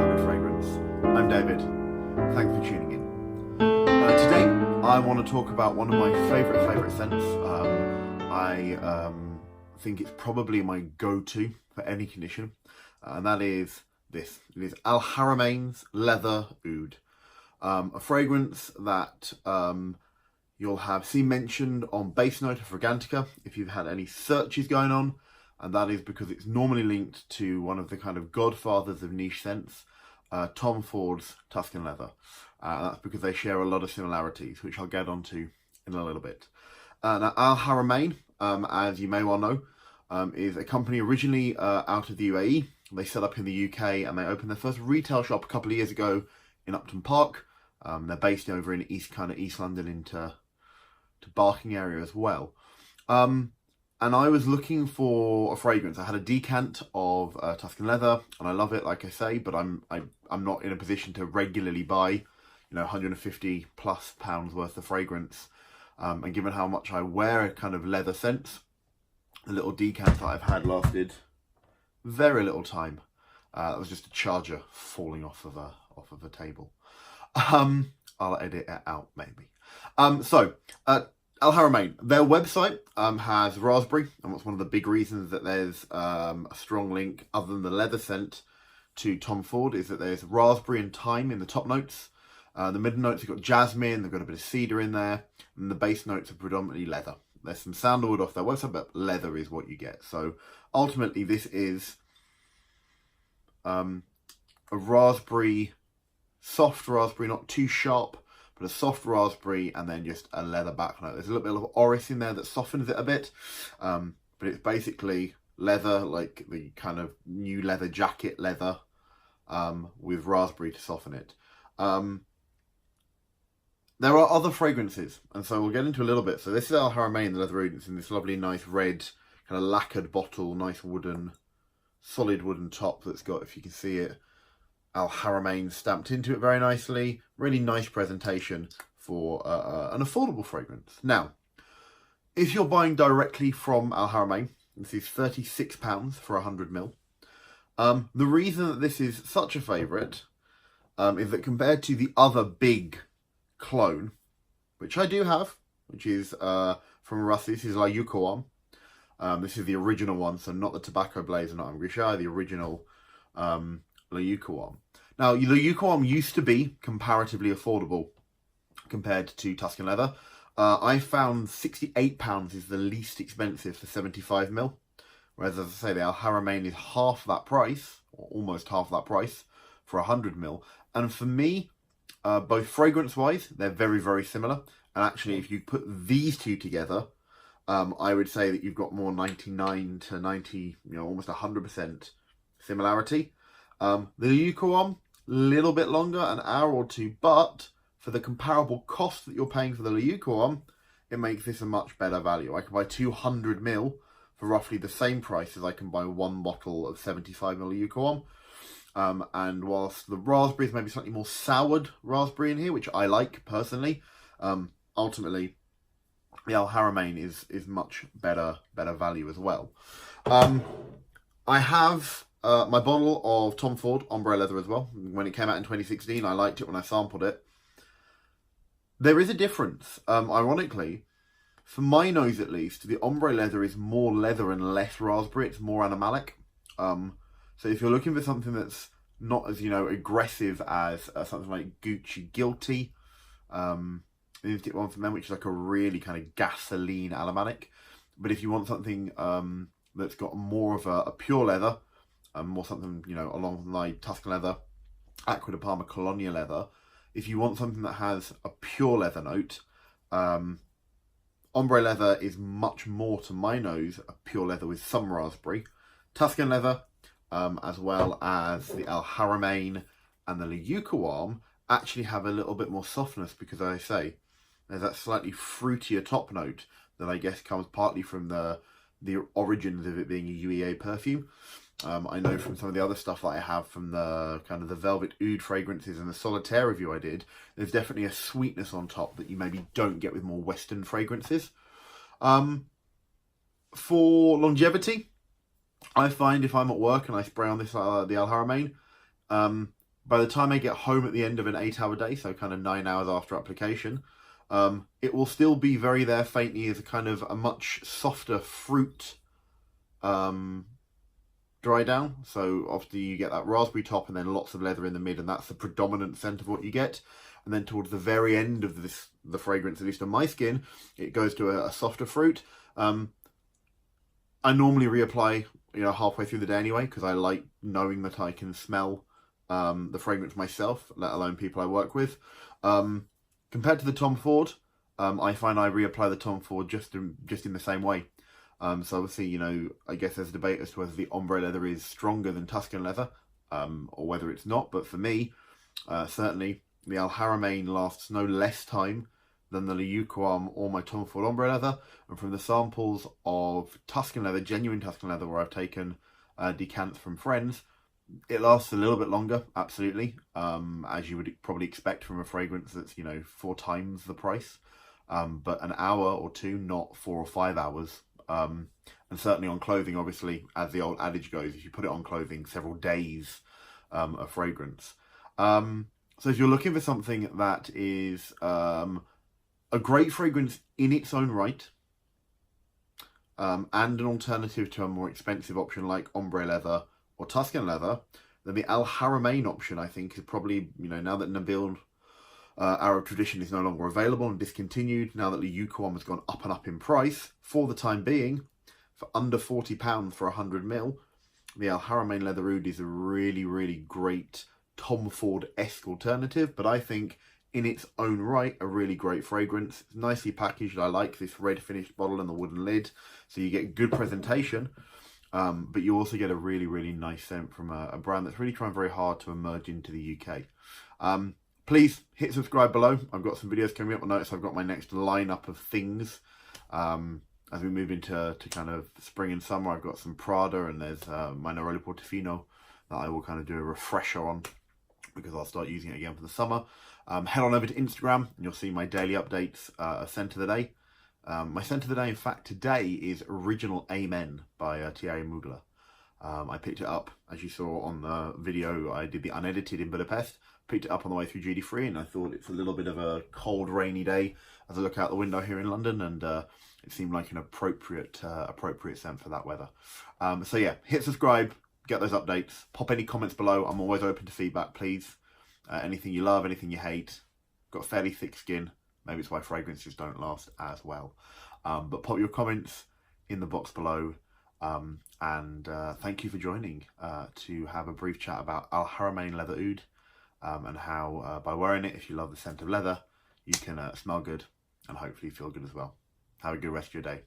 good fragrance. I'm David. Thanks for tuning in. Today, I want to talk about one of my favourite scents. I think it's probably my go-to for any condition, and that is this. It is Haramain's Leather Oudh, a fragrance that you'll have seen mentioned on Base Note of Fragrantica if you've had any searches going on, and that is because it's normally linked to one of the kind of godfathers of niche scents, Tom Ford's Tuscan Leather. That's because they share a lot of similarities, which I'll get onto in a little bit. Now, Haramain, as you may well know, is a company originally out of the UAE. They set up in the UK and they opened their first retail shop a couple of years ago in Upton Park. They're based over in East London into Barking area as well. And I was looking for a fragrance. I had a decant of Tuscan Leather, and I love it, like I say, but I'm not in a position to regularly buy, 150 plus pounds worth of fragrance. And given how much I wear kind of leather scents, the little decant that I've had lasted very little time. That was just a charger falling off of a table. I'll edit it out maybe. Haramain, their website has raspberry, and that's one of the big reasons that there's a strong link, other than the leather scent, to Tom Ford, is that there's raspberry and thyme in the top notes. The middle notes have got jasmine, they've got a bit of cedar in there, and the base notes are predominantly leather. There's some sandalwood off their website, but leather is what you get. So ultimately this is a raspberry, soft raspberry, not too sharp, but a soft raspberry, and then just a leather back note. There's a little bit of orris in there that softens it a bit, but it's basically leather, like the kind of new leather jacket leather, with raspberry to soften it. There are other fragrances, and so we'll get into a little bit. So this is Haramain Leather Oudh. It's in this lovely, nice red, kind of lacquered bottle, nice solid wooden top that's got, if you can see it, Haramain stamped into it very nicely. Really nice presentation for an affordable fragrance. Now, if you're buying directly from Haramain, this is £36 for 100ml. The reason that this is such a favourite is that compared to the other big clone, which I do have, which is from Rusty, this is La Yucawam. This is the original one, so not the Tobacco Blaze and not Hungry Shy, the original La Yucawam. Now, the Yucawam used to be comparatively affordable compared to Tuscan Leather. I found £68 is the least expensive for 75ml, whereas, as I say, the Haramain is half that price, or almost half that price, for 100ml. And for me, both fragrance-wise, they're very similar. And actually, if you put these two together, I would say that you've got more 99 to 90, almost 100% similarity. The Yucawam, a little bit longer, an hour or two, but for the comparable cost that you're paying for the Yucawam, it makes this a much better value. I can buy 200ml for roughly the same price as I can buy one bottle of 75ml Yucawam. And whilst the raspberry is maybe slightly more soured raspberry in here, which I like personally, ultimately the Haramain is much better value as well. I have my bottle of Tom Ford Ombre Leather as well. When it came out in 2016, I liked it when I sampled it. There is a difference. Ironically, for my nose at least, the Ombre Leather is more leather and less raspberry. It's more animalic. So if you're looking for something that's not as, aggressive as something like Gucci Guilty, you get one from them, which is like a really kind of gasoline animalic. But if you want something that's got more of a pure leather, more something, along the line Tuscan Leather, Acqua di Parma Colonia Leather, if you want something that has a pure leather note, Ombre Leather is much more, to my nose, a pure leather with some raspberry. Tuscan Leather, as well as the Haramain and the Yucawam, actually have a little bit more softness because, as I say, there's that slightly fruitier top note that I guess comes partly from the origins of it being a UEA perfume. I know from some of the other stuff that I have from the kind of the Velvet Oud fragrances and the Solitaire review I did, there's definitely a sweetness on top that you maybe don't get with more Western fragrances. For longevity, I find if I'm at work and I spray on this the Haramain, by the time I get home at the end of an 8-hour day, so kind of 9 hours after application, it will still be very there faintly as a kind of a much softer fruit dry down. So obviously you get that raspberry top and then lots of leather in the mid, and that's the predominant scent of what you get. And then towards the very end of the fragrance, at least on my skin, it goes to a softer fruit. I normally reapply, halfway through the day anyway, because I like knowing that I can smell the fragrance myself, let alone people I work with. Compared to the Tom Ford, I find I reapply the Tom Ford just in the same way. So obviously, I guess there's a debate as to whether the ombre leather is stronger than Tuscan leather, or whether it's not. But for me, certainly, the Al Haramain lasts no less time than the Liuquam or my Tom Ford ombre leather. And from the samples of Tuscan leather, genuine Tuscan leather, where I've taken decants from friends, it lasts a little bit longer, absolutely, as you would probably expect from a fragrance that's 4 times the price, but an hour or 2, not 4 or 5 hours. And certainly on clothing, obviously, as the old adage goes, if you put it on clothing, several days of fragrance. So if you're looking for something that is a great fragrance in its own right, and an alternative to a more expensive option like ombre leather or Tuscan leather, then the Al Haramain option, I think, is probably, now that Nabil Arab Tradition is no longer available and discontinued, now that Liuquam has gone up and up in price, for the time being, for under £40 for 100ml, the Al Haramain Leather Oudh is a really, really great Tom Ford-esque alternative, but I think in its own right, a really great fragrance. It's nicely packaged. I like this red finished bottle and the wooden lid, so you get good presentation. But you also get a really, really nice scent from a brand that's really trying very hard to emerge into the UK. Please hit subscribe below. I've got some videos coming up. I'll notice I've got my next lineup of things. As we move into kind of spring and summer, I've got some Prada, and there's my Neroli Portofino that I will kind of do a refresher on, because I'll start using it again for the summer. Head on over to Instagram and you'll see my daily updates of scent of the day. My scent of the day, in fact, today is Original Amen by Thierry Mugler. I picked it up, as you saw on the video, I did the unedited in Budapest. Picked it up on the way through duty free, and I thought it's a little bit of a cold, rainy day as I look out the window here in London, and it seemed like an appropriate scent for that weather. So yeah, hit subscribe, get those updates, pop any comments below. I'm always open to feedback, please. Anything you love, anything you hate. Got fairly thick skin. Maybe it's why fragrances don't last as well. But pop your comments in the box below. And thank you for joining to have a brief chat about Al Haramain Leather Oudh, and how by wearing it, if you love the scent of leather, you can smell good and hopefully feel good as well. Have a good rest of your day.